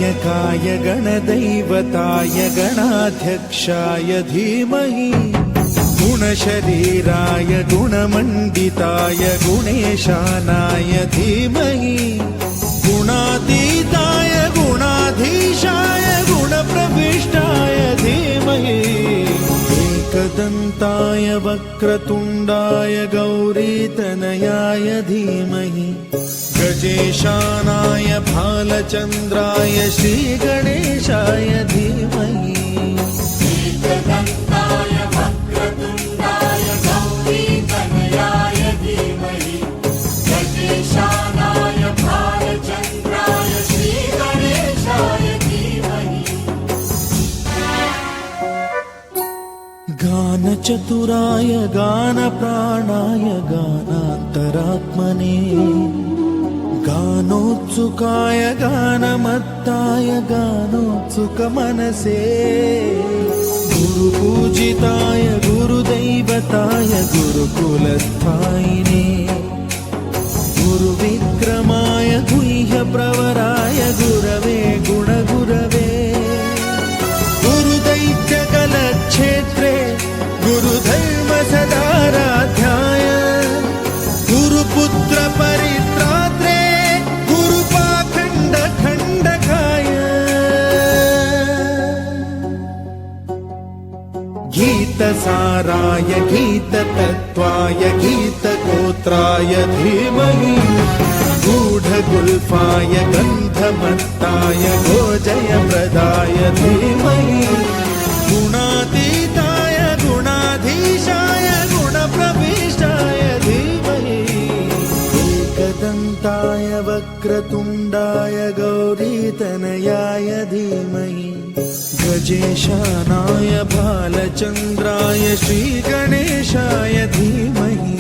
गणनायकाय गणदैवताय गणाध्यक्षाय धीमहि गुणशरीराय गुणमण्डिताय गुणेशानाय धीमहि गुणातीताय गुणाधीशाय गुणप्रविष्टाय धीमहि एकदन्ताय वक्रतुण्डाय गौरीतनयाय धीमहि गजेशानाय भालचन्द्राय श्रीगणेशाय धीमहि एकदन्ताय वक्रतुण्डाय गौरीतनयाय धीमहि गजेशानाय भालचन्द्राय श्रीगणेशाय धीमहि गानचतुराय गानप्राणाय गानान्तरात्मने गानोत्सुकाय गानमत्ताय गानोत्सुकमनसे गुरुपूजिताय गुरुदैवताय गुरुकुलस्थायिने गुरुविक्रमाय गुह्यप्रवराय गुरवे गुणगुरवे गुरुदैत्यकलक्षेत्रे गुरुधर्मसदाराध्याय गुरुपुत्र परित्रात्रे गुरुपाखण्डखण्डकाय गीतसाराय गीततत्त्वाय गीतगोत्राय धीमहि गूढगुल्फाय गन्धमत्ताय गोजयप्रदाय धीमहि गुणातीताय गुणाधीशाय गुणप्रविष्टाय धीमहि एकदन्ताय वक्रतुण्डाय गौरीतनयाय धीमहि गजेशानाय भालचन्द्राय श्रीगणेशाय धीमहि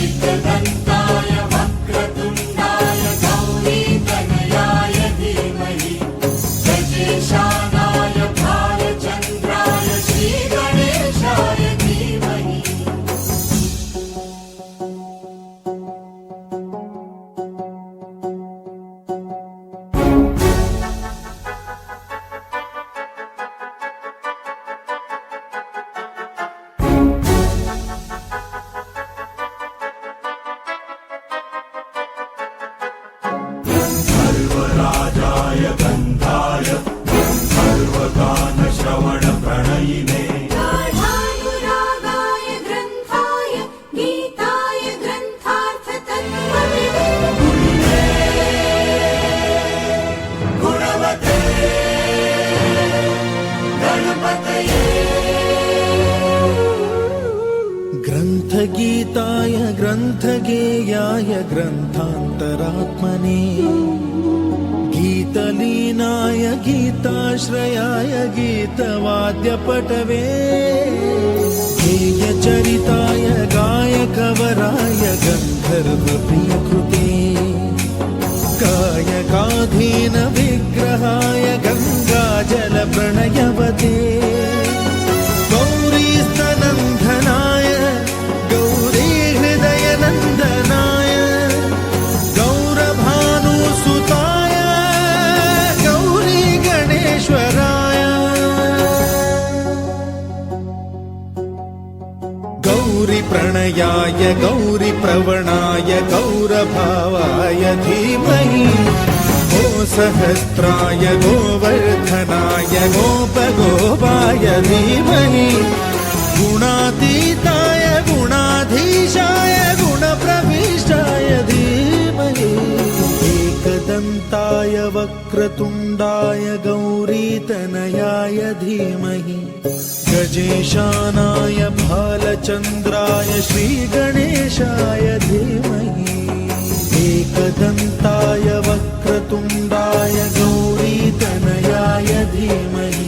एकदन्ताय वक्रतुण्डाय गौरीतनयाय धीमहि गजेशानाय भालचन्द्राय श्रीगणेशाय धीमहि सर्वराजाय गन्धाय सर्वगानश्रवणप्रणयिने गाढानुरागाय ग्रन्थाय गीताय ग्रन्थार्थतत्त्वविदे गुणवते गणपतये ग्रन्थगीताय ग्रन्थगेयाय ग्रन्थान्तरात्मने गीतलीनाय गीताश्रयाय गीतवाद्यपटवे गेयचरिताय गायकवराय गन्धर्वप्रियकृते कायकाधीन विग्रहाय गङ्गाजलप्रणयवते गौरीस्तनन्दनाय गौरीहृदयनन्दनाय गौरभानुसुताय गौरीगणेश्वराय गौरीप्रणयाय गौरीप्रवणाय गौरभावाय धीमहि गोसहस्राय गोवर्धनाय गोपगोपाय धीमहि गुणातीताय गुणाधीशाय गुणप्रविष्टाय धीमहि एकदन्ताय वक्रतुण्डाय गौरीतनयाय धीमहि गजेशानाय भालचन्द्राय श्रीगणेशाय धीमहि एकदन्ताय वक्रतुण्डाय गौरीतनयाय धीमहि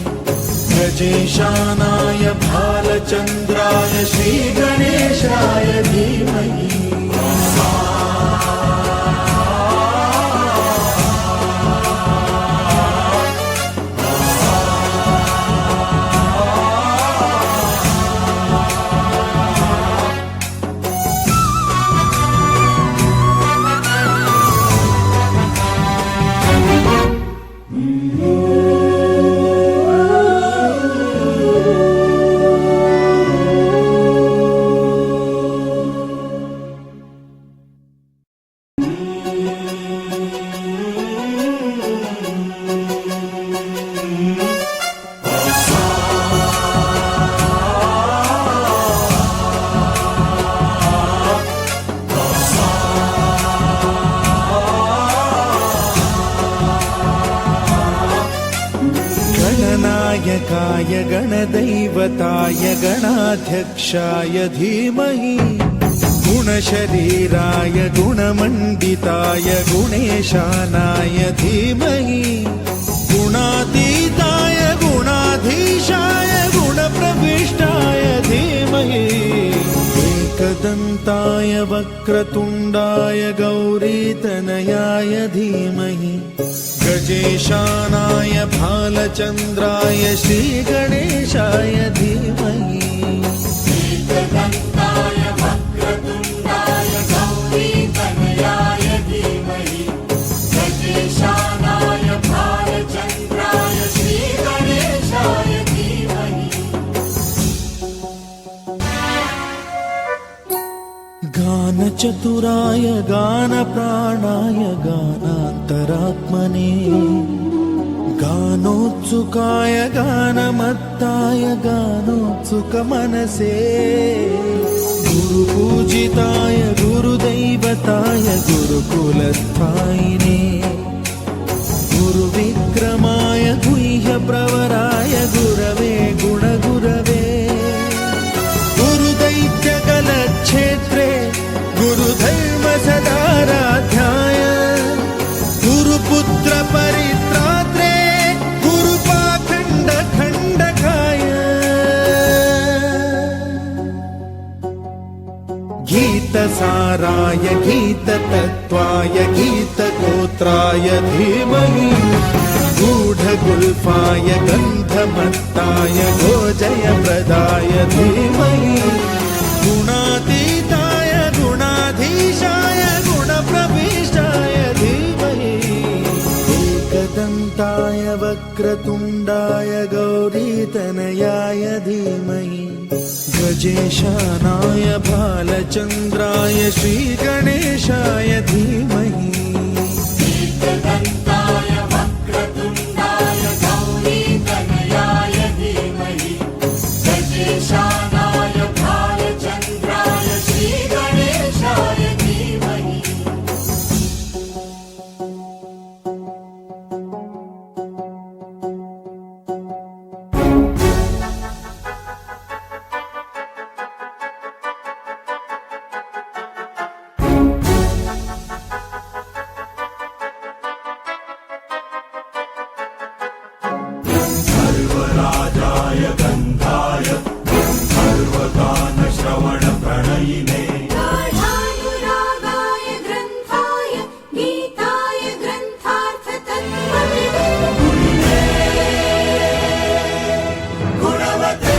गजेशानाय भालचन्द्राय श्रीगणेशाय धीमहि गणनायकाय गणदैवताय गणाध्यक्षाय धीमहि गुणशरीराय गुणमण्डिताय गुणेशानाय धीमहि गुणातीताय गुणाधीशाय गुणप्रविष्टाय धीमहि एकदन्ताय वक्रतुण्डाय गौरीतनयाय धीमहि गजेशानाय भालचन्द्राय श्रीगणेशाय धीमहि एकदन्ताय वक्रतुण्डाय गौरीतनयाय धीमहि गजेशानाय भालचन्द्राय श्रीगणेशाय धीमहि गानचतुराय गानप्राणाय गानान्तरात्मने गानोत्सुकाय गानमत्ताय गानोत्सुकमनसे गुरुपूजिताय गुरुदैवताय गुरुकुलस्थायिने गुरुविक्रमाय गुह्यप्रवराय गुरवे गुणगुरवे गुरुदैत्यकलक्षेत्रे गुरुधर्मसदाराध्याय गुरुपुत्रपरित्रात्रे गुरुपाखण्डखण्डकाय गीतसाराय गीततत्त्वाय गीतगोत्राय धीमहि गूढगुल्फाय गन्धमत्ताय गोजयप्रदाय धीमहि गुणातीताय गुणाधीशाय गुणप्रविष्टाय धीमहि एकदन्ताय वक्रतुण्डाय गौरीतनयाय धीमहि गजेशानाय भालचन्द्राय श्रीगणेशाय धीमहि एकदन्ताय वक्रतुण्डाय गौरीतनयाय धीमहि गजेशानाय भालचन्द्राय श्रीगणेशाय धीमहि सर्वराजाय गन्धाय सर्वगानश्रवणप्रणयिने गाढानुरागाय ग्रन्थाय गीताय ग्रन्थार्थतत्त्वविदे गुणवते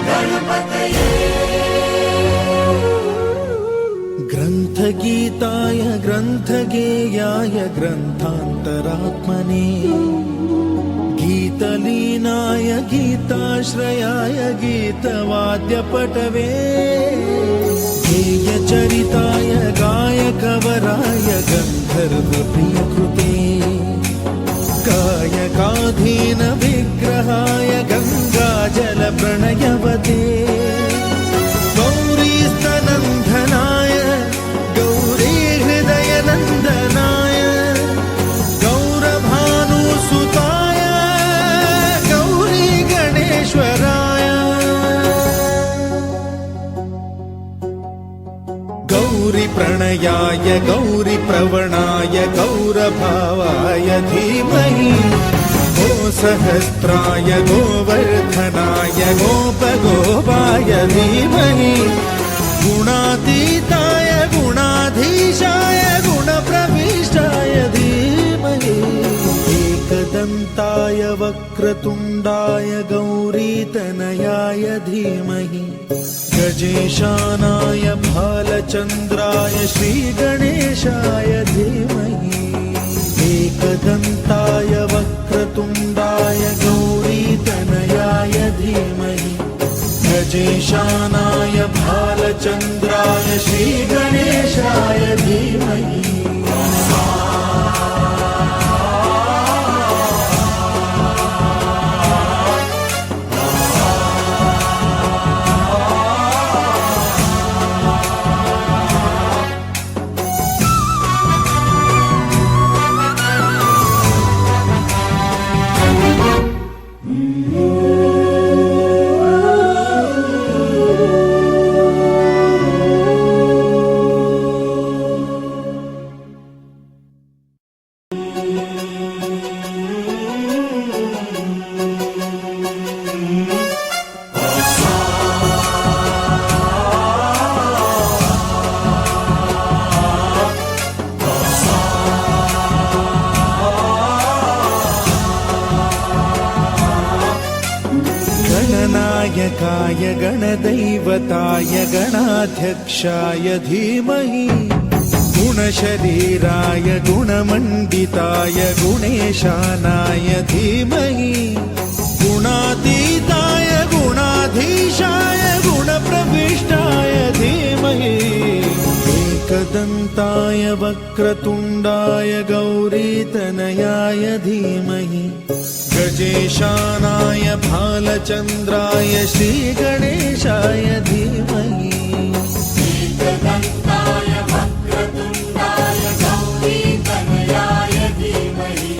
गणपतये ग्रन्थगीताय ग्रन्थगेयाय ग्रन्थान्तरात्मने गीतलीनाय गीताश्रयाय गीतवाद्यपटवे गेयचरिताय गायकवराय गन्धर्वप्रियकृते गायकाधीन विग्रहाय गङ्गाजलप्रणयवते गौरीस्तनन्दनाय गौरीहृदयनन्दनाय गौरभानुसुताय गौरीगणेश्वराय गौरीप्रणयाय गौरीप्रवणाय गौरभावाय धीमहि गोसहस्राय गोवर्धनाय गोपगोपाय धीमहि गुणातीताय गुणाधीशाय गुणप्रविष्टाय धीमहि एकदन्ताय वक्रतुण्डाय गौरीतनयाय धीमहि गजेशानाय भालचन्द्राय श्रीगणेशाय धीमहि एकदन्ताय वक्रतुण्डाय गौरीतनयाय धीमहि गजेशानाय भालचन्द्राय श्रीगणेशाय धीमहि गणनायकाय गणदैवताय गणाध्यक्षाय धीमहि गुणशरीराय गुणमण्डिताय गुणेशानाय धीमहि गुणातीताय गुणाधीशाय गुणप्रविष्टाय धीमहि एकदन्ताय वक्रतुण्डाय गौरीतनयाय धीमहि गजेशानाय भालचन्द्राय श्रीगणेशाय धीमहि एकदन्ताय वक्रतुण्डाय गौरीतनयाय धीमहि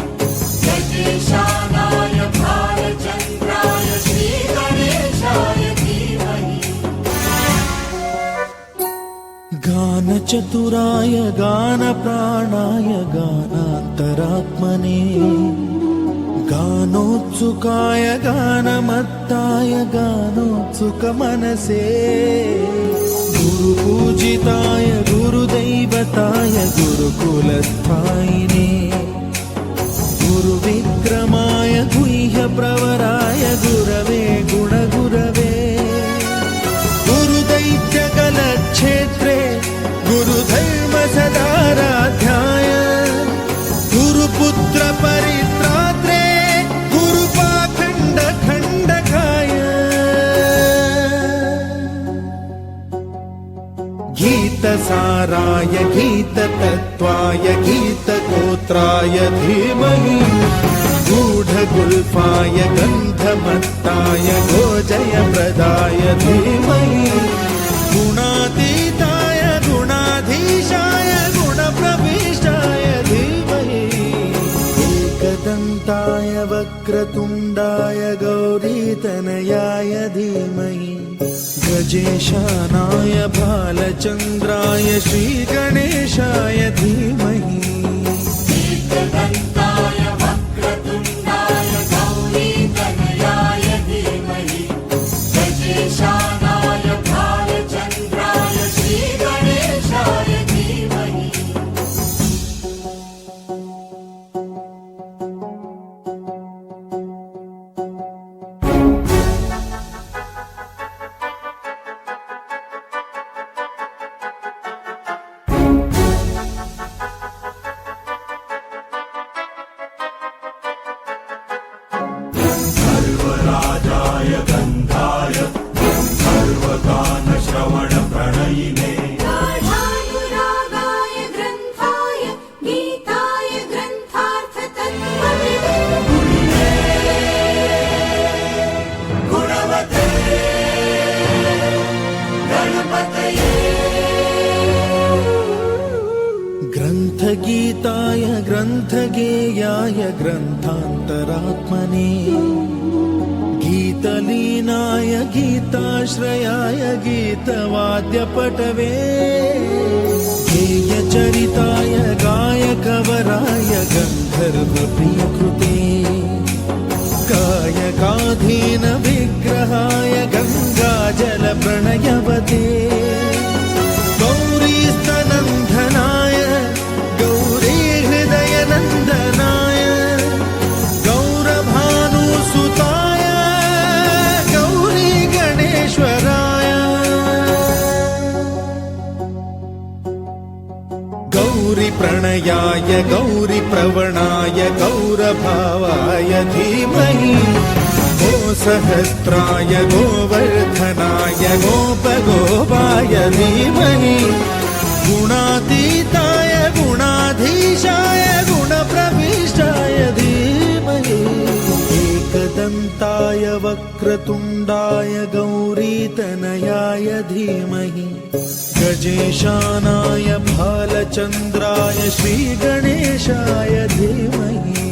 गजेशानाय भालचन्द्राय श्रीगणेशाय धीमहि गानचतुराय गानप्राणाय गानान्तरात्मने गानोत्सुकाय गानमत्ताय गानोत्सुकमनसे गुरुपूजिताय गुरुदैवताय गुरुकुलस्थायिने गुरुविक्रमाय गुह्यप्रवराय गुरवे गुणगुरवे गुरुदैत्यकलक्षेत्रे गुरुधर्मसदाराध्याय गुरुपुत्र परित्रात्रे गुरुपाखण्डखण्डकाय गीतसाराय गीततत्त्वाय गीतगोत्राय धीमहि गूढगुल्फाय गन्धमत्ताय गोजयप्रदाय धीमहि गुणातीताय गुणाधीशाय गुणप्रविष्टाय धीमहि एकदन्ताय वक्रतुण्डाय गौरीतनयाय धीमहि गजेशानाय भालचन्द्राय श्रीगणेशाय धीमहि एकदन्ताय वक्रतुण्डाय गौरीतनयाय धीमहि गजेशानाय भालचन्द्राय श्रीगणेशाय धीमहि सर्वराजाय गन्धाय सर्वगानश्रवणप्रणयिने गाढानुरागाय ग्रन्थाय गीताय ग्रन्थार्थतत्त्वविदे गुणवते गणपतये ग्रन्थगीताय ग्रन्थगेयाय ग्रन्थान्तरात्मने गीतलीनाय गीताश्रयाय गीतवाद्यपटवे गेयचरिताय गायकवराय गन्धर्वप्रियकृते कायकाधीन विग्रहाय गङ्गाजलप्रणयवते गौरीस्तनन्दनाय गौरीहृदयनन्दनाय गौरभानुसुताय गौरीगणेश्वराय गौरीप्रणयाय गौरीप्रवणाय गौरभावाय धीमहि गोसहस्राय गोवर्धनाय गोपगोपाय धीमहि गुणातीताय गुणाधीशाय गुणप्रविष्टाय धीमहि एकदन्ताय वक्रतुण्डाय गौरीतनयाय धीमहि गजेशानाय भालचन्द्राय श्रीगणेशाय धीमहि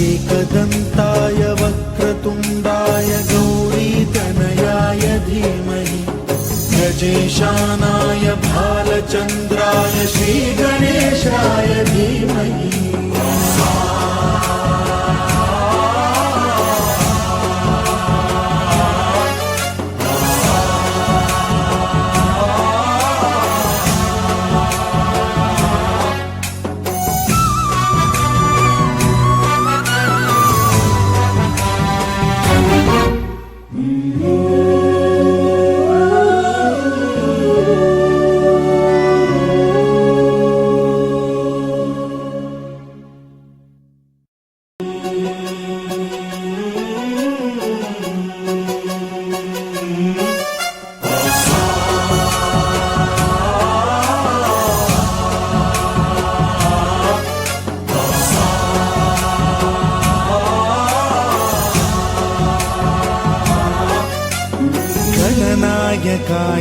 एकदन्ताय वक्रतुण्डाय गौरीतनयाय धीमहि गजेशानाय भालचन्द्राय श्रीगणेशाय धीमहि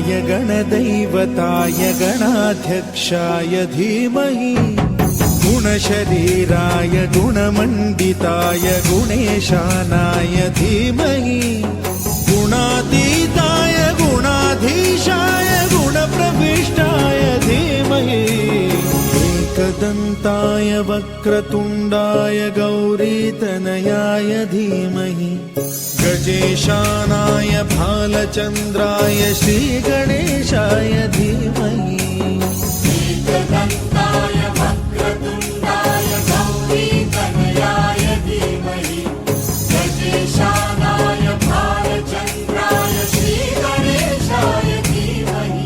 गणदैवताय गणाध्यक्षाय धीमहि गुणशरीराय गुणमण्डिताय गुणेशानाय धीमहि गुणातीताय गुणाधीशाय गुणप्रविष्टाय धीमहि एकदन्ताय वक्रतुण्डाय गौरीतनयाय धीमहि गजेशानाय भालचन्द्राय श्रीगणेशाय धीमहि एकदन्ताय वक्रतुण्डाय गौरीतनयाय धीमहि गजेशानाय भालचन्द्राय श्रीगणेशाय धीमहि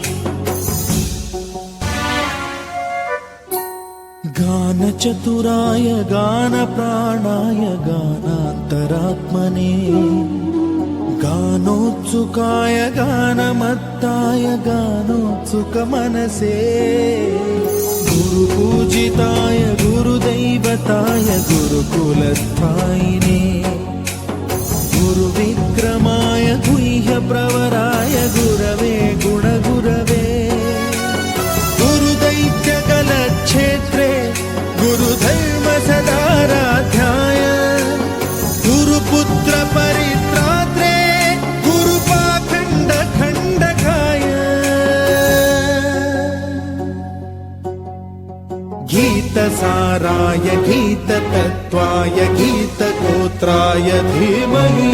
गानचतुराय गानप्राणाय गानान्तरात्मने गानोत्सुकाय गानमत्ताय गानोत्सुकमनसे गुरुपूजिताय गुरुदैवताय गुरुकुलस्थायिने गुरुविक्रमाय गुह्यप्रवराय गुरवे गुणगुरवे गुरुदैत्यकलक्षेत्रे गुरुधर्मसदाराध्याय गुरुपुत्रपरित्रात्रे गुरुपाखण्डखण्डकाय गीतसाराय गीततत्त्वाय गीतगोत्राय धीमहि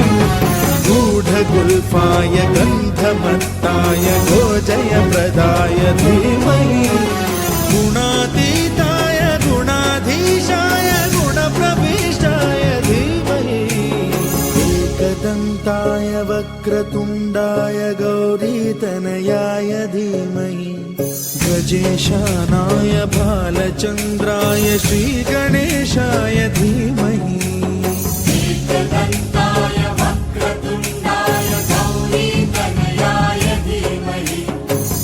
गूढगुल्फाय गन्धमत्ताय गोजयप्रदाय धीमहि गुणातीताय गुणाधीशाय गुणप्रविष्टाय धीमहि एकदन्ताय वक्रतुण्डाय गौरीतनयाय धीमहि गजेशानाय भालचन्द्राय श्रीगणेशाय धीमहि एकदन्ताय वक्रतुण्डाय गौरीतनयाय धीमहि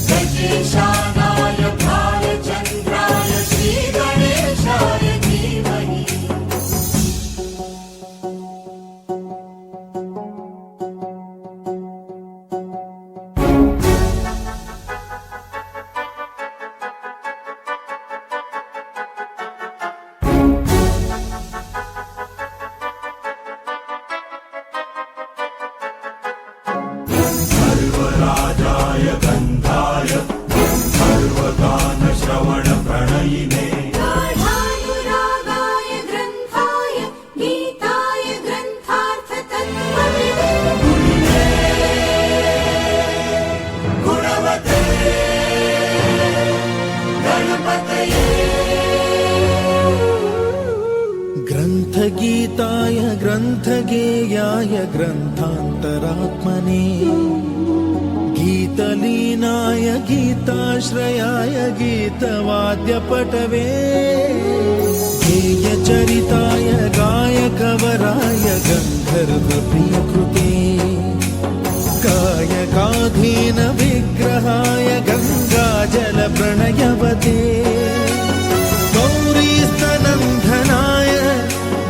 गजेशानाय भालचन्द्राय श्रीगणेशाय धीमहि सर्वराजाय गन्धाय सर्वगानश्रवणप्रणयिने गाढानुरागाय ग्रन्थाय गीताय ग्रन्थार्थतत्त्वविदे गुणवते गणपतये ग्रन्थगीताय ग्रन्थगेयाय ग्रन्थान्तरात्मने गीतलीनाय गीताश्रयाय गीतवाद्यपटवे गेयचरिताय गायकवराय गन्धर्वप्रियकृते कायकाधीन विग्रहाय गङ्गाजलप्रणयवते गौरीस्तनन्दनाय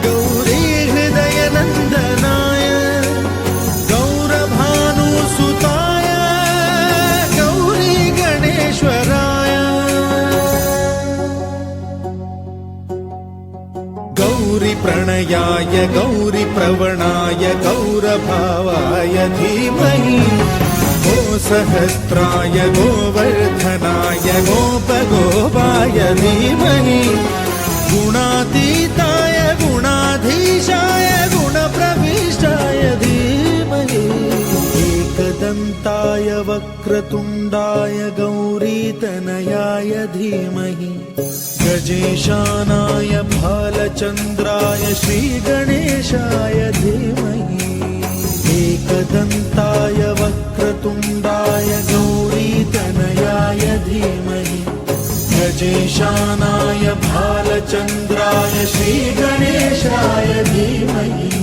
गौरीहृदयनन्दनाय गौरभानुसुताय गौरीगणेश्वराय गौरीप्रणयाय गौरीप्रवणाय गौरभावाय धीमहि गोसहस्राय गोवर्धनाय गोपगोपाय धीमहि गुणातीताय गुणाधीशाय गुणप्रविष्टाय धीमहि एकदन्ताय वक्रतुण्डाय गौरीतनयाय धीमहि गजेशानाय भालचन्द्राय श्रीगणेशाय धीमहि एकदन्ताय वक्रतुण्डाय गौरीतनयाय धीमहि गजेशानाय भालचन्द्राय श्रीगणेशाय धीमहि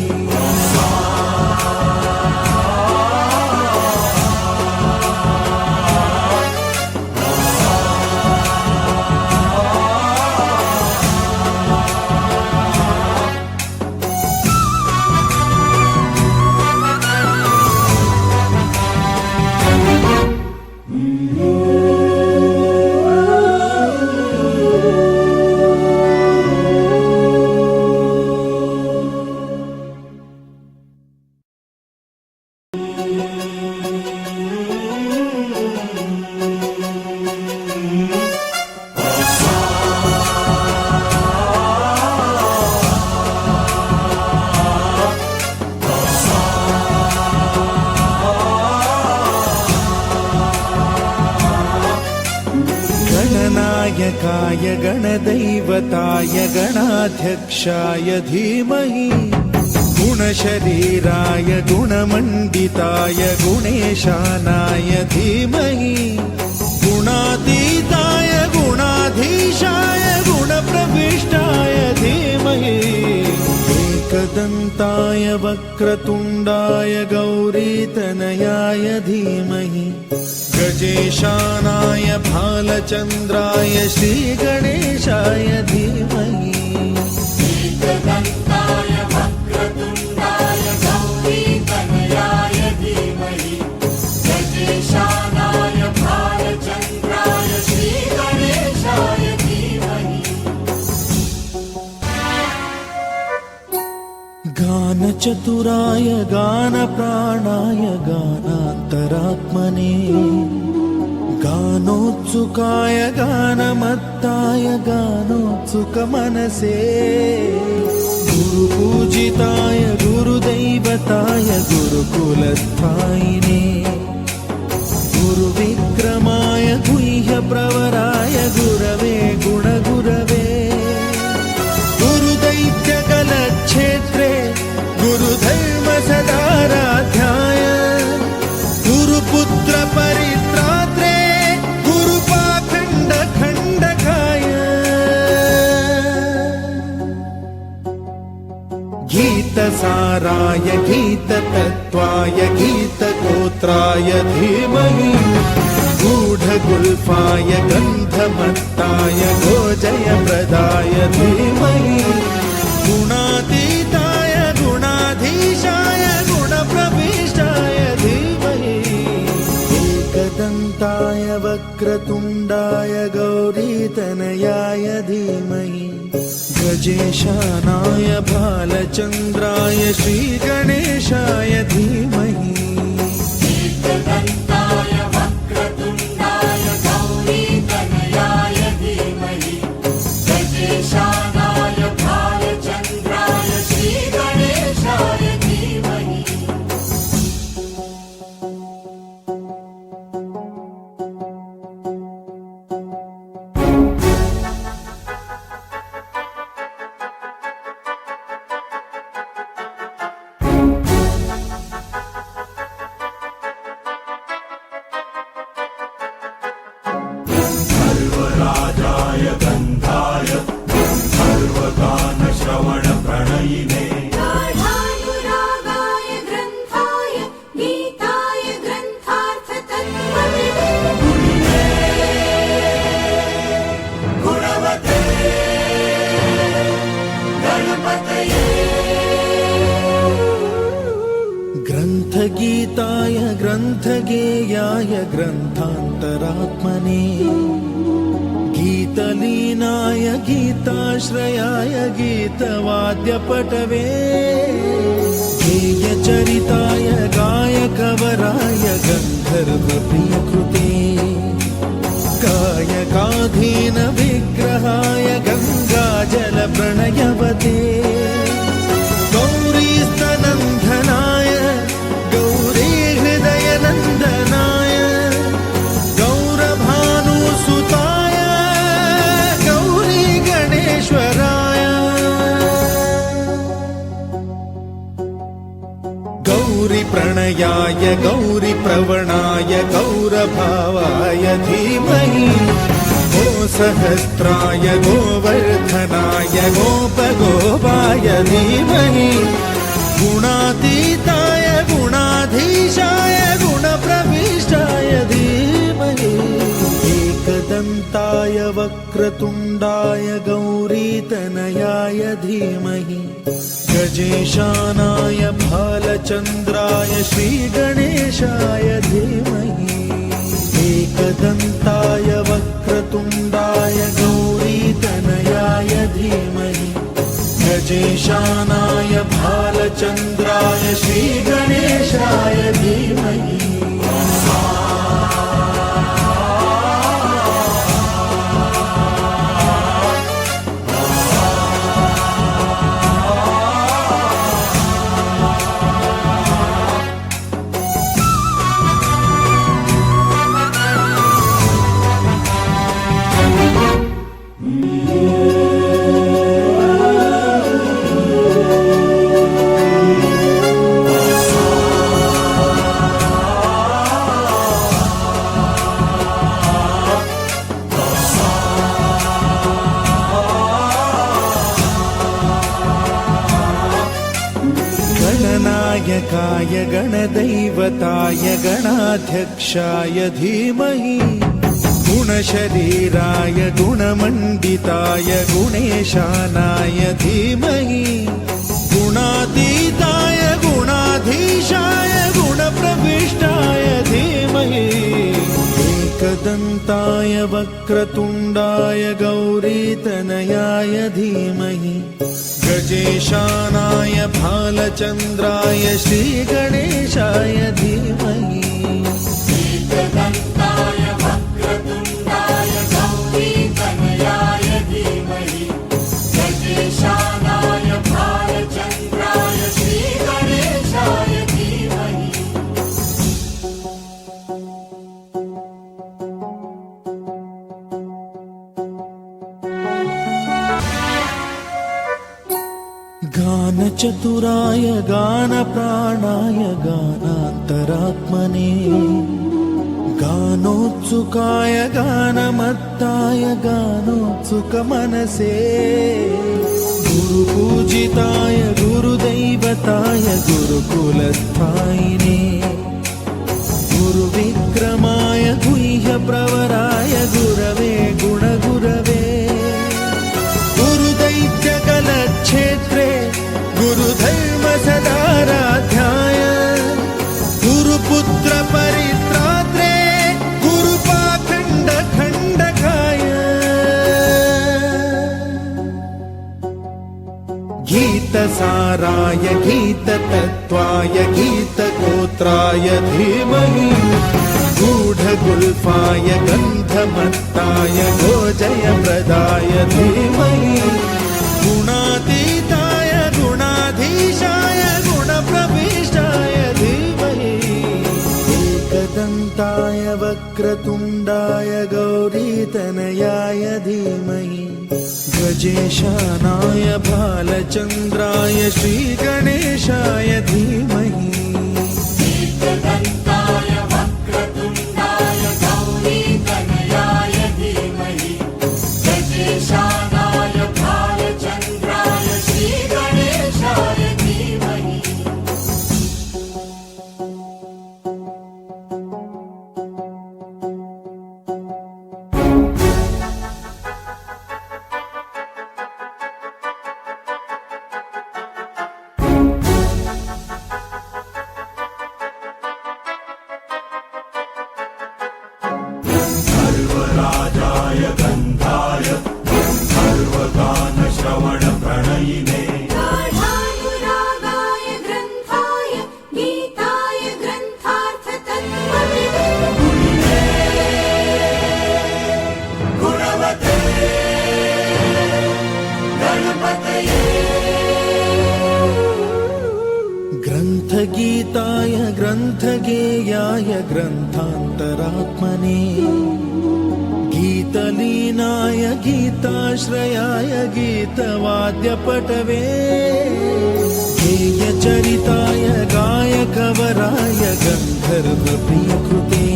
गणनायकाय गणदैवताय गणाध्यक्षाय धीमहि गुणशरीराय गुणमण्डिताय गुणेशानाय धीमहि गुणातीताय गुणाधीशाय गुणप्रविष्टाय धीमहि एकदन्ताय वक्रतुण्डाय गौरीतनयाय धीमहि गजेशानाय भालचन्द्राय श्रीगणेशाय धीमहि एकदन्ताय वक्रतुण्डाय गौरीतनयाय धीमहि गजेशानाय भालचन्द्राय श्रीगणेशाय धीमहि गानचतुराय गानप्राणाय गानान्तरात्मने गानोत्सुकाय गानमत्ताय गानोत्सुकमनसे गुरुपूजिताय गुरुदैवताय गुरुकुलस्थायिने गुरुविक्रमाय गुह्यप्रवराय गुरवे गुणगुरवे गुरुदैत्यकलक्षेत्रे गुरुधर्मसदाराध्याय गुरुपुत्रपरित्रात्रे गुरुपाखण्डखण्डकाय गीतसाराय गीततत्त्वाय गीतगोत्राय धीमहि गूढगुल्फाय गन्धमत्ताय गोजयप्रदाय धीमहि गुणातीताय गुणाधीशाय गुणप्रविष्टाय धीमहि एकदन्ताय वक्रतुण्डाय गौरीतनयाय धीमहि गजेशानाय भालचन्द्राय श्रीगणेशाय धीमहि एकदन्ताय वक्रतुण्डाय गौरीतनयाय धीमहि गजेशानाय भालचन्द्राय श्रीगणेशाय धीमहि सर्वराजाय गन्धाय सर्वगानश्रवणप्रणयिने गाढानुरागाय ग्रन्थाय गीताय ग्रन्थार्थतत्त्वविदे गुणवते गणपतये ग्रन्थगीताय ग्रन्थगेयाय ग्रन्थान्तरात्मने गीतलीनाय गीताश्रयाय गीतवाद्यपटवे गेयचरिताय गायकवराय गन्धर्वप्रियकृते गायकाधीन विग्रहाय गङ्गाजलप्रणयवते गौरीस्तनन्दनाय गौरीहृदयनन्दनाय गौरभानुसुताय गौरीगणेश्वराय गौरीप्रणयाय गौरीप्रवणाय गौरभावाय धीमहि गोसहस्राय गोवर्धनाय गोपगोपाय धीमहि गुणातीताय गुणाधीशाय गुणप्रविष्टाय धीमहि एकदन्ताय वक्रतुण्डाय गौरीतनयाय धीमहि गजेशानाय भालचन्द्राय श्रीगणेशाय धीमहि एकदन्ताय वक्रतुण्डाय गौरीतनयाय धीमहि गजेशानाय भालचन्द्राय श्रीगणेशाय धीमहि गणनायकाय गणदैवताय गणाध्यक्षाय धीमहि गुणशरीराय गुणमण्डिताय गुणेशानाय धीमहि गुणातीताय गुणाधीशाय गुणप्रविष्टाय धीमहि एकदन्ताय वक्रतुण्डाय गौरीतनयाय धीमहि गजेशानाय भालचन्द्राय श्रीगणेशाय धीमहि एकदन्ताय वक्रतुण्डाय गौरीतनयाय धीमहि गजेशानाय भालचन्द्राय श्रीगणेशाय धीमहि गानचतुराय गानप्राणाय गानान्तरात्मने गानोत्सुकाय गानमत्ताय गानोत्सुकमनसे गुरुपूजिताय गुरुदैवताय गुरुकुलस्थायिने गुरुविक्रमाय गुह्यप्रवराय गुरवे गुणगुरवे गुरुदैत्यकलक्षेत्रे गुरुधर्मसदाराध्याय गुरुपुत्रपरित्रात्रे गुरुपाखण्डखण्डकाय गीतसाराय गीततत्त्वाय गीतगोत्राय धीमहि गूढगुल्फाय गन्धमत्ताय गोजयप्रदाय धीमहि गुणातीताय गुणाधीशाय गुणप्रविष्टाय धीमहि एकदन्ताय वक्रतुण्डाय गौरीतनयाय धीमहि गजेशानाय भालचन्द्राय श्रीगणेशाय धीमहि एकदन्ताय वक्रतुण्डाय गौरीतनयाय धीमहि गजेशानाय भालचन्द्राय श्रीगणेशाय धीमहि सर्वराजाय गन्धाय सर्वगानश्रवणप्रणयिने गाढानुरागाय ग्रन्थाय गीताय ग्रन्थार्थतत्त्वविदे गुणवते गणपतये ग्रन्थगीताय ग्रन्थगेयाय ग्रन्थान्तरात्मने गीतलीनाय गीताश्रयाय गीतवाद्यपटवे गेयचरिताय गायकवराय गन्धर्वप्रियकृते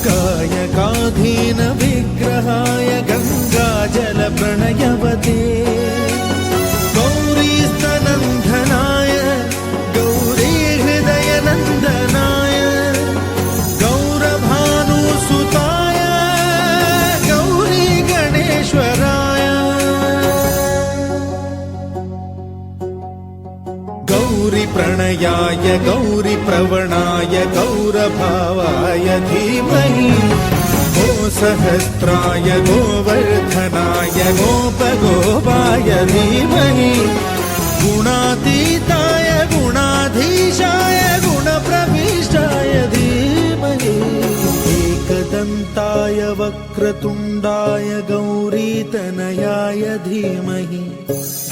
गायकाधीन विग्रहाय गङ्गाजलप्रणयवते गौरीस्तनन्दनाय गौरीहृदयनन्दनाय गौरभानुसुताय गौरीगणेश्वराय गौरीप्रणयाय गौरीप्रवणाय गौरभावाय धीमहि गोसहस्राय गोवर्धनाय गोपगोपाय धीमहि गुणातीताय गुणाधीशाय गुणप्रविष्टाय धीमहि एकदन्ताय वक्रतुण्डाय गौरीतनयाय धीमहि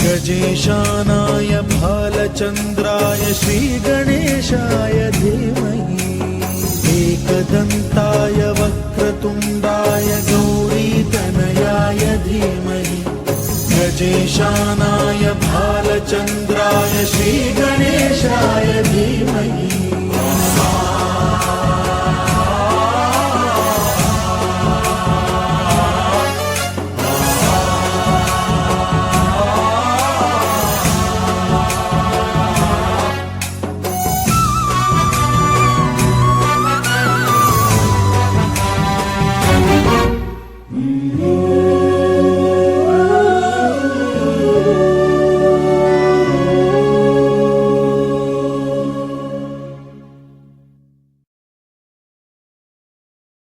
गजेशानाय भालचन्द्राय श्रीगणेशाय धीमहि एकदन्ताय वक्रतुण्डाय